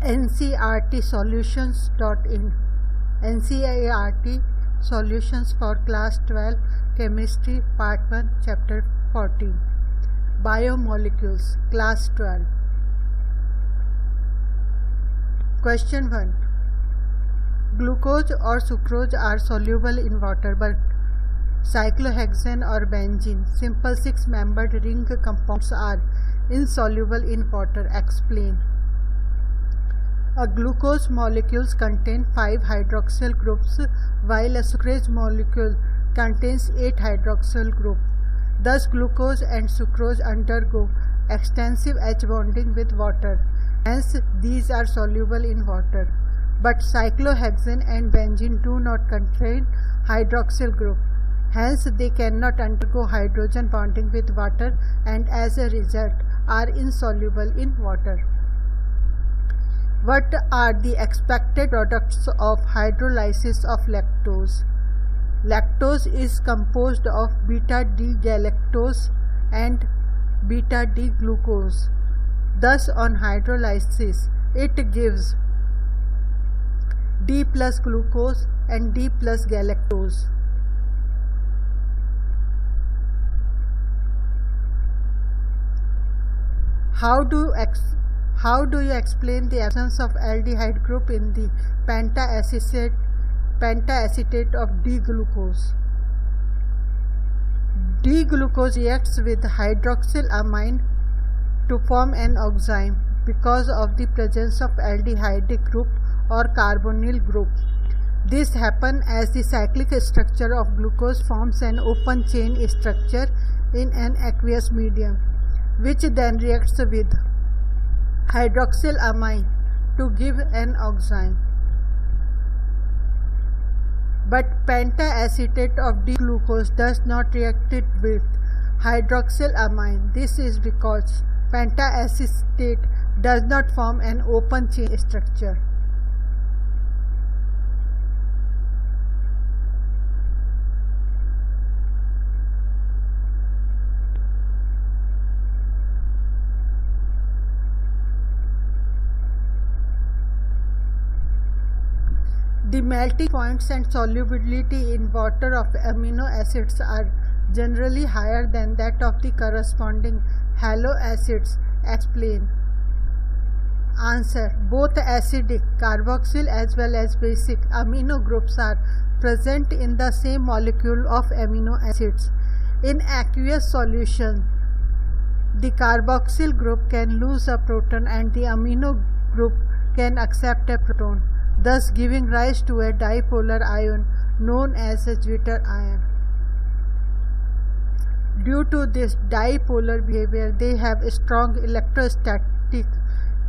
ncrtsolutions.in NCERT Solutions for Class 12 Chemistry Part 1 Chapter 14 Biomolecules Class 12. Question 1. Glucose or sucrose are soluble in water, but cyclohexane or benzene, simple 6-membered ring compounds, are insoluble in water. Explain. A glucose molecule contains 5 hydroxyl groups, while a sucrose molecule contains 8 hydroxyl groups. Thus, glucose and sucrose undergo extensive H bonding with water. Hence, these are soluble in water. But cyclohexane and benzene do not contain hydroxyl group. Hence, they cannot undergo hydrogen bonding with water and as a result are insoluble in water. What are the expected products of hydrolysis of lactose? Lactose is composed of beta-D-galactose and beta-D-glucose. Thus, on hydrolysis, it gives D plus glucose and D plus galactose. How do you explain the absence of aldehyde group in the penta-acetate of D-glucose? D-glucose reacts with hydroxylamine to form an oxime because of the presence of aldehyde group or carbonyl group. This happens as the cyclic structure of glucose forms an open chain structure in an aqueous medium, which then reacts with hydroxylamine to give an oxime. But penta-acetate of D-glucose does not react with hydroxylamine. This is because penta-acetate does not form an open chain structure. The melting points and solubility in water of amino acids are generally higher than that of the corresponding halo acids. Explain. Answer. Both acidic, carboxyl as well as basic amino groups are present in the same molecule of amino acids. In aqueous solution, the carboxyl group can lose a proton and the amino group can accept a proton, thus giving rise to a dipolar ion known as a Zwitter ion. Due to this dipolar behavior, they have a strong electrostatic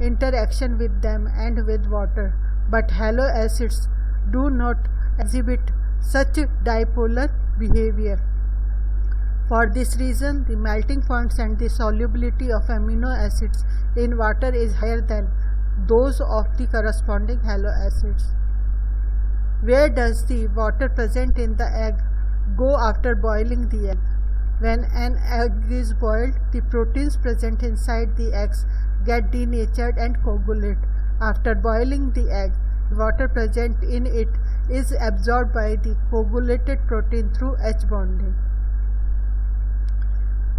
interaction with them and with water, but halo acids do not exhibit such dipolar behavior. For this reason, the melting points and the solubility of amino acids in water is higher than those of the corresponding halo acids. Where does the water present in the egg go after boiling the egg? When an egg is boiled, the proteins present inside the eggs get denatured and coagulate. After boiling the egg, the water present in it is absorbed by the coagulated protein through H bonding.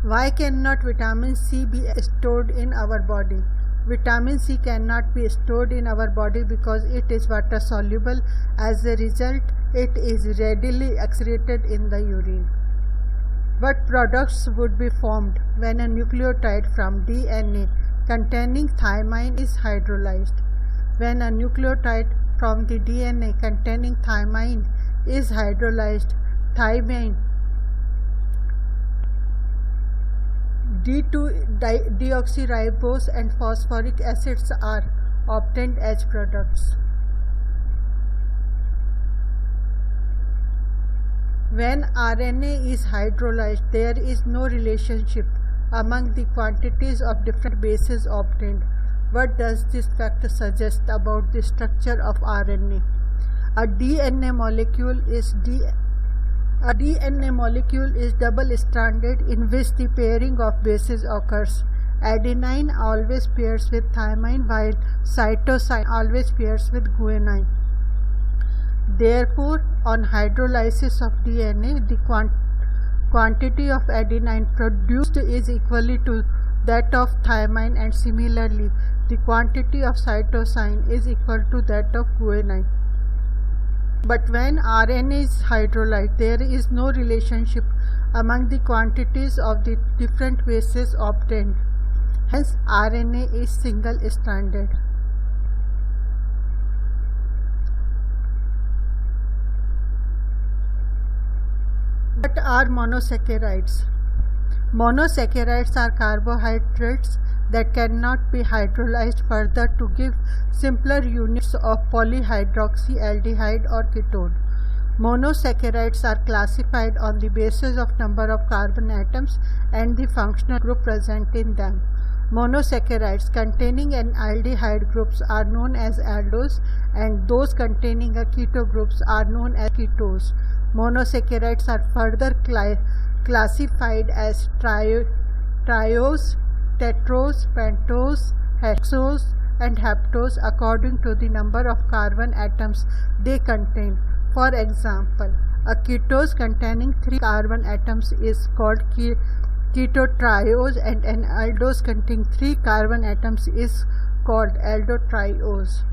Why cannot vitamin C be stored in our body? Vitamin C cannot be stored in our body because it is water soluble. As a result, it is readily excreted in the urine. What products would be formed when a nucleotide from DNA containing thymine is hydrolyzed? When a nucleotide from the DNA containing thymine is hydrolyzed, thymine, D2-deoxyribose and phosphoric acids are obtained as products. When RNA is hydrolyzed, there is no relationship among the quantities of different bases obtained. What does this fact suggest about the structure of RNA? A DNA molecule is double-stranded, in which the pairing of bases occurs Adenine always pairs with thymine, while cytosine always pairs with guanine. Therefore, on hydrolysis of DNA, the quantity of adenine produced is equally to that of thymine, and similarly, the quantity of cytosine is equal to that of guanine. But when RNA is hydrolyzed, there is no relationship among the quantities of the different bases obtained. Hence, RNA is single-stranded. What are monosaccharides? Monosaccharides are carbohydrates that cannot be hydrolyzed further to give simpler units of polyhydroxyaldehyde or ketone. Monosaccharides are classified on the basis of number of carbon atoms and the functional group present in them. Monosaccharides containing an aldehyde groups are known as aldose, and those containing a keto groups are known as ketose. Monosaccharides are further classified as triose, tetrose, pentose, hexose, and heptose according to the number of carbon atoms they contain. For example, a ketose containing 3 carbon atoms is called ketotriose, and an aldose containing 3 carbon atoms is called aldotriose.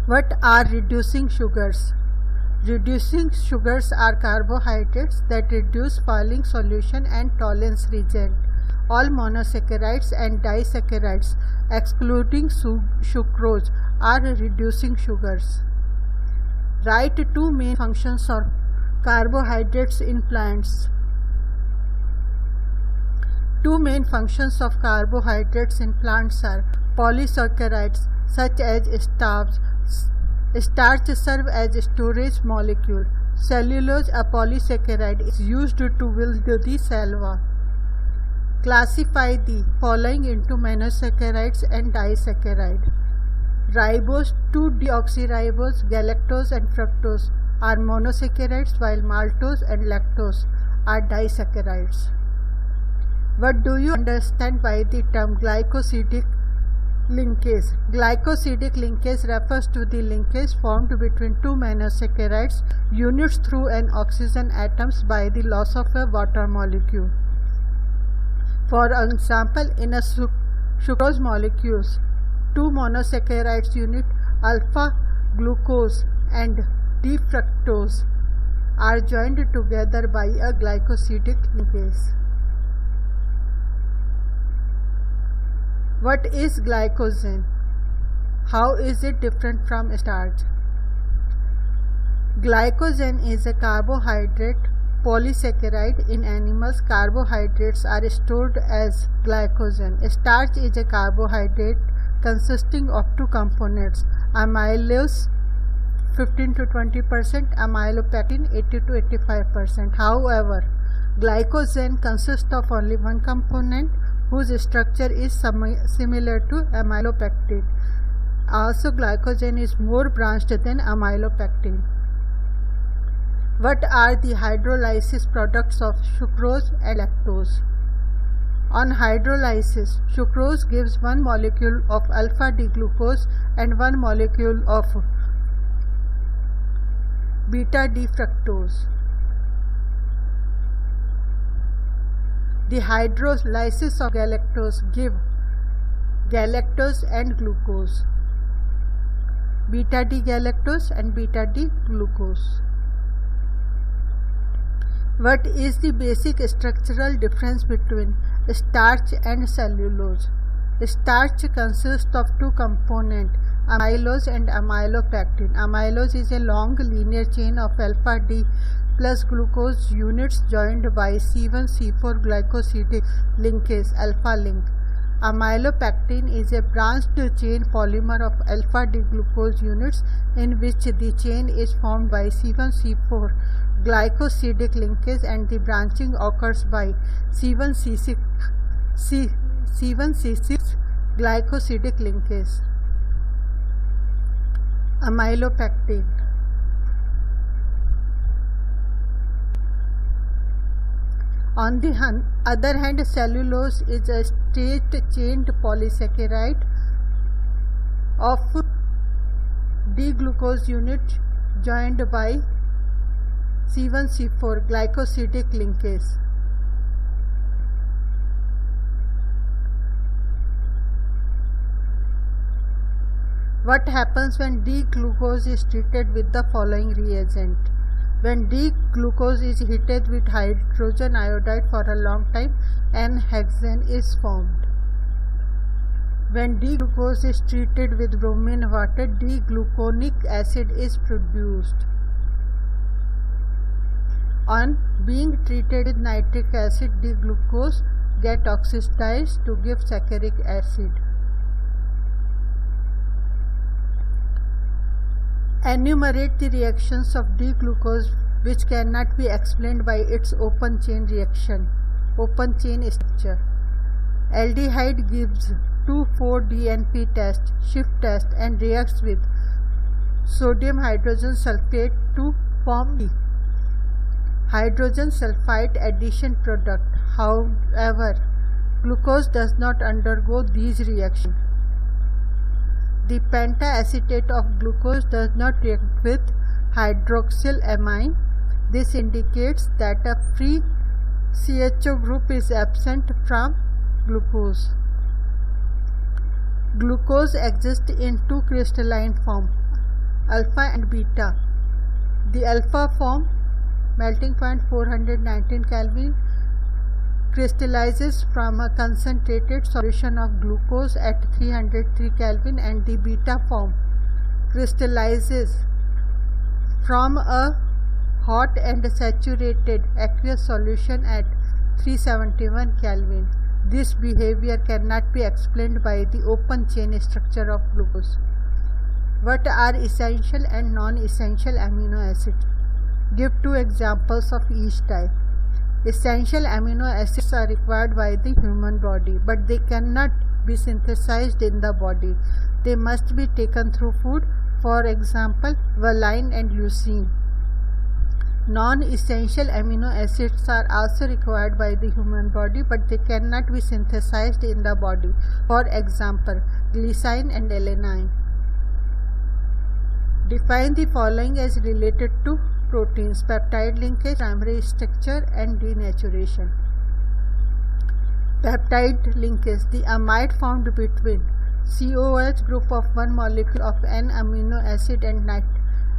What are reducing sugars? Reducing sugars are carbohydrates that reduce Pauling solution and Tollens reagent. All monosaccharides and disaccharides, excluding sucrose, are reducing sugars. Write 2 main functions of carbohydrates in plants. 2 main functions of carbohydrates in plants are polysaccharides such as starch. Starch serve as storage molecule. Cellulose, a polysaccharide, is used to build the cell wall. Classify the following into monosaccharides and disaccharide. Ribose, 2-deoxyribose, galactose and fructose are monosaccharides, while maltose and lactose are disaccharides. What do you understand by the term glycosidic linkage? Glycosidic linkage refers to the linkage formed between 2 monosaccharides units through an oxygen atoms by the loss of a water molecule. For example, in a sucrose molecules, 2 monosaccharides unit alpha glucose and D-fructose are joined together by a glycosidic linkage. What is glycogen? How is it different from starch? Glycogen is a carbohydrate polysaccharide. In animals, carbohydrates are stored as glycogen. Starch is a carbohydrate consisting of 2 components, amylose 15 to 20%, amylopectin 80 to 85%. However, glycogen consists of only 1 component whose structure is similar to amylopectin. Also, glycogen is more branched than amylopectin. What are the hydrolysis products of sucrose and lactose? On hydrolysis, sucrose gives 1 molecule of alpha-D-glucose and 1 molecule of beta-D-fructose. The hydrolysis of galactose give galactose and glucose, beta-D-galactose and beta-D-glucose. What is the basic structural difference between starch and cellulose? Starch consists of 2 components, amylose and amylopectin. Amylose is a long linear chain of alpha-D plus glucose units joined by C1-C4 glycosidic linkage alpha link. Amylopectin is a branched chain polymer of alpha-D-glucose units in which the chain is formed by C1-C4 glycosidic linkage, and the branching occurs by C1-C6 glycosidic linkage. On the other hand, cellulose is a straight-chained polysaccharide of D-glucose unit joined by C1C4 glycosidic linkase. What happens when D-glucose is treated with the following reagent? When D-glucose is heated with hydrogen iodide for a long time, N-hexane is formed. When D-glucose is treated with bromine water, D-gluconic acid is produced. On being treated with nitric acid, D-glucose gets oxidized to give saccharic acid. Enumerate the reactions of D-glucose which cannot be explained by its open chain structure. Aldehyde gives 2,4-DNP test, shift test, and reacts with sodium hydrogen sulfate to form the hydrogen sulfide addition product. However, glucose does not undergo these reactions. The penta-acetate of glucose does not react with hydroxylamine. This indicates that a free CHO group is absent from glucose. Glucose exists in two crystalline forms, alpha and beta. The alpha form, melting point 419 Kelvin, crystallizes from a concentrated solution of glucose at 303 Kelvin, and the beta form crystallizes from a hot and saturated aqueous solution at 371 Kelvin. This behavior cannot be explained by the open chain structure of glucose. What are essential and non-essential amino acids? Give two examples of each type. Essential amino acids are required by the human body, but they cannot be synthesized in the body. They must be taken through food, for example, valine and leucine. Non-essential amino acids are also required by the human body, but they cannot be synthesized in the body, for example, glycine and alanine. Define the following as related to proteins: peptide linkage, primary structure, and denaturation. Peptide linkage: the amide formed between COH group of one molecule of an amino acid and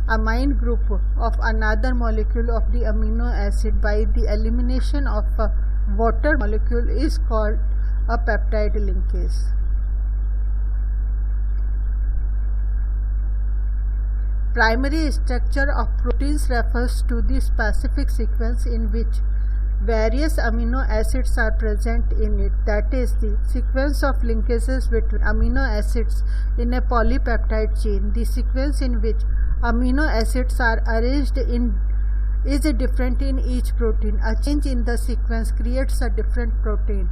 amine group of another molecule of the amino acid by the elimination of a water molecule is called a peptide linkage. Primary structure of proteins refers to the specific sequence in which various amino acids are present in it, that is, the sequence of linkages between amino acids in a polypeptide chain. The sequence in which amino acids are arranged in is different in each protein. A change in the sequence creates a different protein.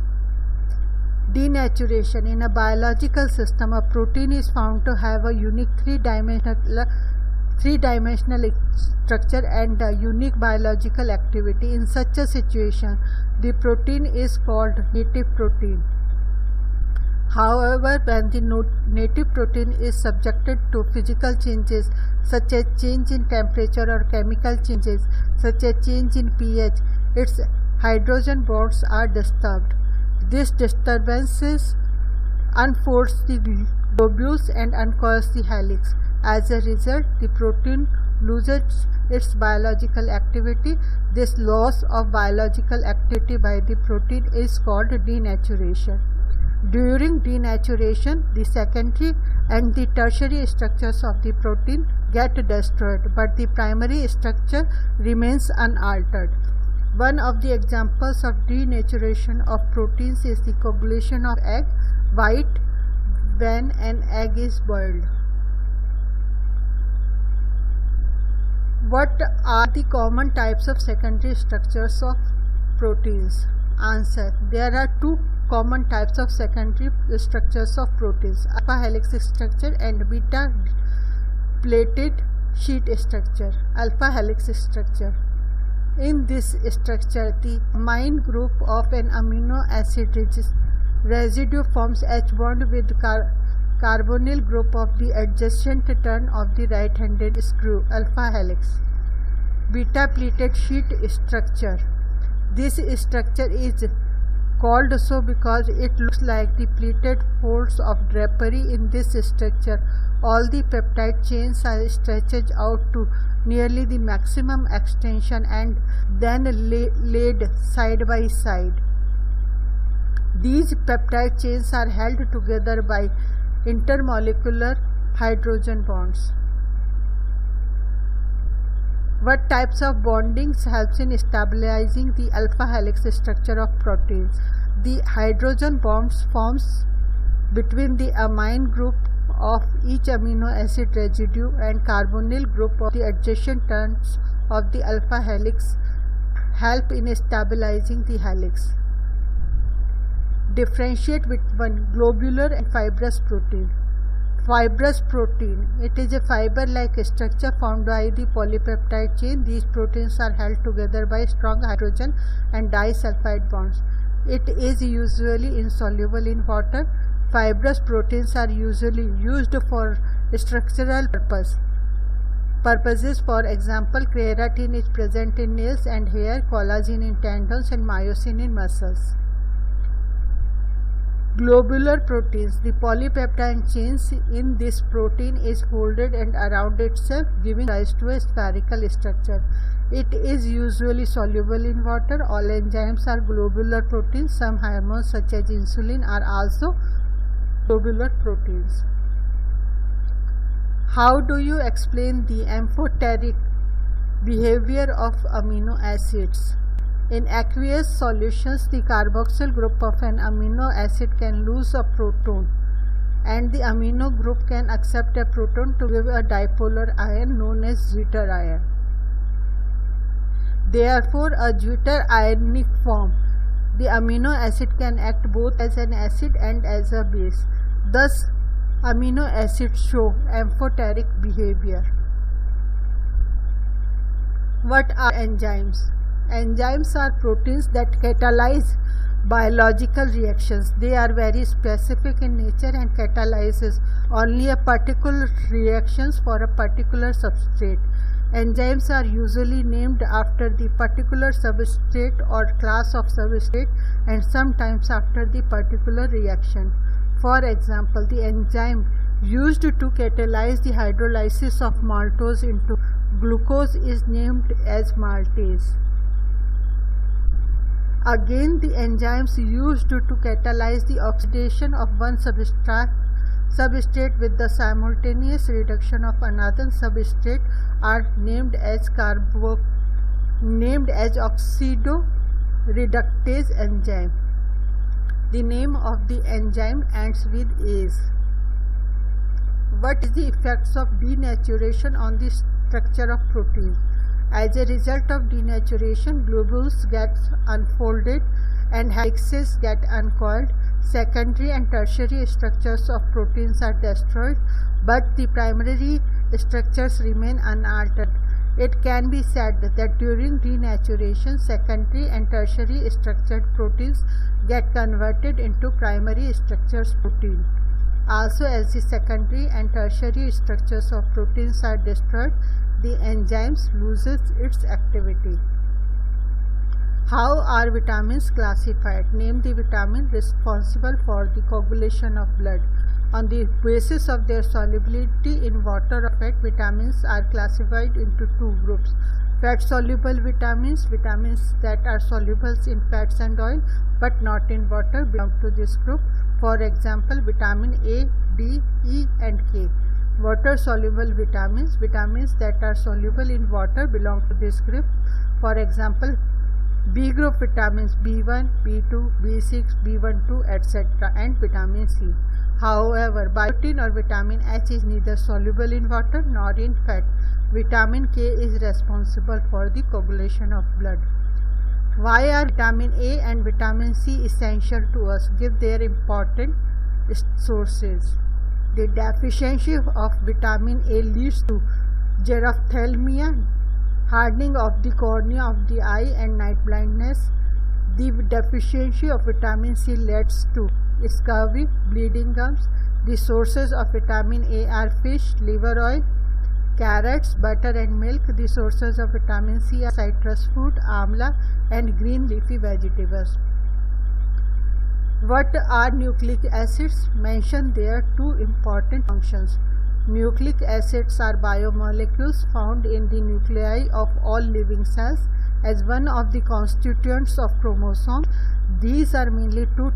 Denaturation: in a biological system, a protein is found to have a unique three-dimensional structure and a unique biological activity. In such a situation, the protein is called native protein. However, when the native protein is subjected to physical changes such as change in temperature or chemical changes such as change in pH, its hydrogen bonds are disturbed. This disturbances unfolds the globules and uncoils the helix. As a result, the protein loses its biological activity. This loss of biological activity by the protein is called denaturation. During denaturation, the secondary and the tertiary structures of the protein get destroyed, but the primary structure remains unaltered. One of the examples of denaturation of proteins is the coagulation of egg white when an egg is boiled. What are the common types of secondary structures of proteins? Answer: there are two common types of secondary structures of proteins: alpha helix structure and beta plated sheet structure. Alpha helix structure. In this structure, the amine group of an amino acid residue forms H bond with carbonyl group of the adjacent turn of the right-handed screw, alpha helix. Beta pleated sheet structure. This structure is called so because it looks like the pleated folds of drapery. In this structure, all the peptide chains are stretched out to nearly the maximum extension and then laid side by side. These peptide chains are held together by intermolecular hydrogen bonds. What types of bondings helps in stabilizing the alpha helix structure of proteins? The hydrogen bonds forms between the amine group of each amino acid residue and carbonyl group of the adjacent turns of the alpha helix help in stabilizing the helix. Differentiate between globular and fibrous protein. Fibrous protein, it is a fiber-like structure formed by the polypeptide chain. These proteins are held together by strong hydrogen and disulfide bonds. It is usually insoluble in water. Fibrous proteins are usually used for structural purposes. For example, keratin is present in nails and hair, collagen in tendons, and myosin in muscles. Globular proteins. The polypeptide chains in this protein is folded and around itself, giving rise to a spherical structure. It is usually soluble in water. All enzymes are globular proteins. Some hormones such as insulin are also globular proteins. How do you explain the amphoteric behavior of amino acids? In aqueous solutions, the carboxyl group of an amino acid can lose a proton, and the amino group can accept a proton to give a dipolar ion known as zwitter ion. Therefore, a zwitter ionic form, the amino acid can act both as an acid and as a base. Thus, amino acids show amphoteric behavior. What are enzymes? Enzymes are proteins that catalyze biological reactions. They are very specific in nature and catalyzes only a particular reactions for a particular substrate. Enzymes are usually named after the particular substrate or class of substrate and sometimes after the particular reaction. For example, the enzyme used to catalyze the hydrolysis of maltose into glucose is named as maltase. Again, the enzymes used to catalyze the oxidation of one substrate with the simultaneous reduction of another substrate are named as oxidoreductase enzyme. The name of the enzyme ends with ase. What is the effects of denaturation on the structure of proteins? As a result of denaturation, globules get unfolded and helixes get uncoiled. Secondary and tertiary structures of proteins are destroyed, but the primary structures remain unaltered. It can be said that during denaturation, secondary and tertiary structured proteins get converted into primary structures protein. Also, as the secondary and tertiary structures of proteins are destroyed, the enzymes loses its activity. How are vitamins classified? Name the vitamin responsible for the coagulation of blood. On the basis of their solubility in water or fat, vitamins are classified into two groups. Fat-soluble vitamins, vitamins that are soluble in fats and oil but not in water, belong to this group. For example, vitamin A, D, E and K. Water-soluble vitamins, vitamins that are soluble in water, belong to this group. For example, B group vitamins B1, B2, B6, B12, etc. and vitamin C. However, biotin or vitamin H is neither soluble in water nor in fat. Vitamin K is responsible for the coagulation of blood. Why are vitamin A and vitamin C essential to us? Give their important sources. The deficiency of vitamin A leads to xerophthalmia, hardening of the cornea of the eye and night blindness. The deficiency of vitamin C leads to scurvy, bleeding gums. The sources of vitamin A are fish, liver oil, carrots, butter and milk. The sources of vitamin C are citrus fruit, amla and green leafy vegetables. What are nucleic acids? Mention their two important functions. Nucleic acids are biomolecules found in the nuclei of all living cells as one of the constituents of chromosomes. There are mainly two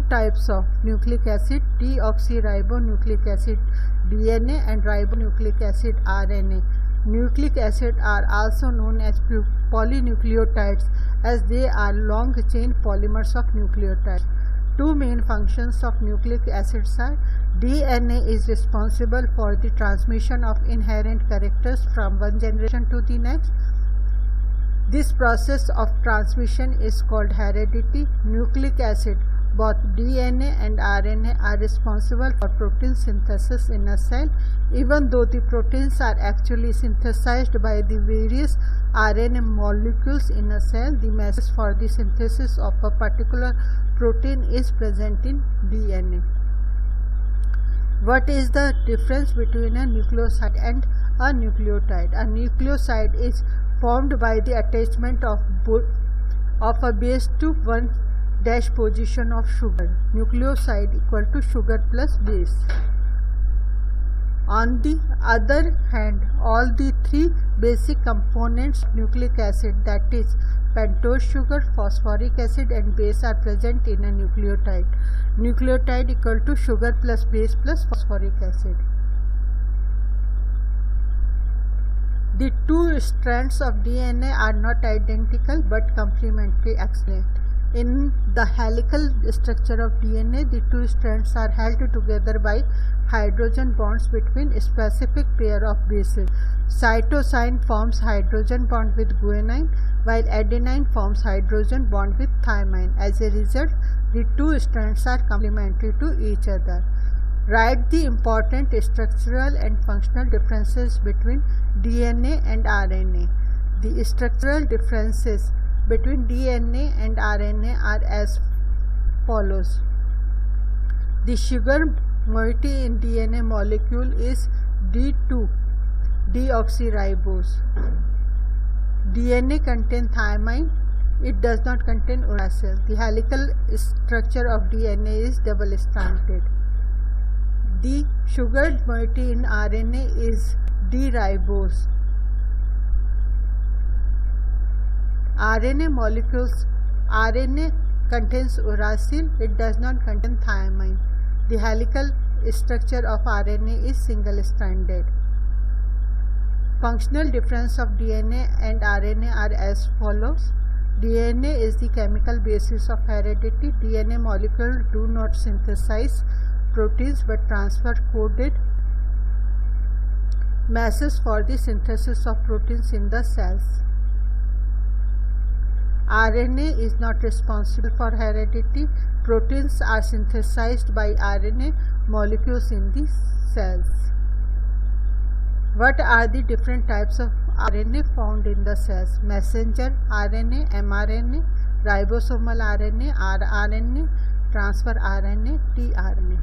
types of nucleic acid: deoxyribonucleic acid DNA and ribonucleic acid RNA. Nucleic acids are also known as polynucleotides as they are long chain polymers of nucleotides. Two main functions of nucleic acids are: DNA is responsible for the transmission of inherent characters from one generation to the next. This process of transmission is called heredity. Nucleic acid, both DNA and RNA, are responsible for protein synthesis in a cell. Even though the proteins are actually synthesized by the various RNA molecules in a cell, the message for the synthesis of a particular protein is present in DNA. What is the difference between a nucleoside and a nucleotide? A nucleoside is formed by the attachment of a base to one dash position of sugar. Nucleoside equal to sugar plus base. On the other hand, all the three basic components of nucleic acid, that is pentose sugar, phosphoric acid and base, are present in a nucleotide. Nucleotide equal to sugar plus base plus phosphoric acid. The two strands of DNA are not identical but complementary. Excellent. In the helical structure of DNA, the two strands are held together by hydrogen bonds between a specific pair of bases. Cytosine forms hydrogen bond with guanine, while adenine forms hydrogen bond with thymine. As a result, the two strands are complementary to each other. Write the important structural and functional differences between DNA and RNA. The structural differences between DNA and RNA are as follows. The sugar moiety in DNA molecule is D2, deoxyribose. DNA contains thymine. It does not contain uracil. The helical structure of DNA is double-stranded. The sugar moiety in RNA is D-ribose. RNA contains uracil. It does not contain thymine. The helical structure of RNA is single-stranded. Functional difference of DNA and RNA are as follows. DNA is the chemical basis of heredity. DNA molecules do not synthesize proteins but transfer coded messages for the synthesis of proteins in the cells. RNA is not responsible for heredity. Proteins are synthesized by RNA molecules in the cells. What are the different types of RNA found in the cells? Messenger RNA, mRNA, ribosomal RNA, rRNA, transfer RNA, tRNA.